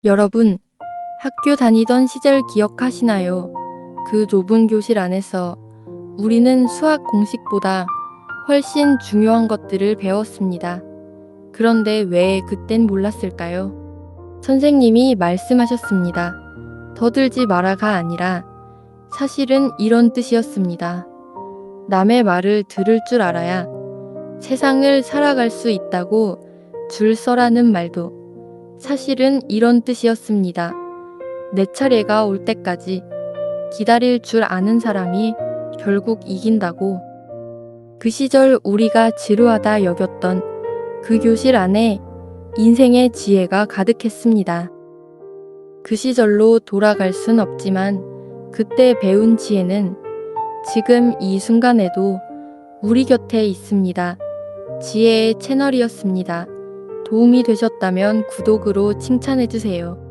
여러분, 학교 다니던 시절 기억하시나요? 그 좁은 교실 안에서 우리는 수학 공식보다 훨씬 중요한 것들을 배웠습니다. 그런데 왜 그땐 몰랐을까요? 선생님이 말씀하셨습니다. 더들지 마라가 아니라 사실은 이런 뜻이었습니다. 남의 말을 들을 줄 알아야 세상을 살아갈 수 있다고 줄 서라는 말도 사실은 이런 뜻이었습니다. 내 차례가 올 때까지 기다릴 줄 아는 사람이 결국 이긴다고. 그 시절 우리가 지루하다 여겼던 그 교실 안에 인생의 지혜가 가득했습니다. 그 시절로 돌아갈 순 없지만 그때 배운 지혜는 지금 이 순간에도 우리 곁에 있습니다. 지혜의 채널이었습니다. 도움이 되셨다면 구독으로 칭찬해주세요.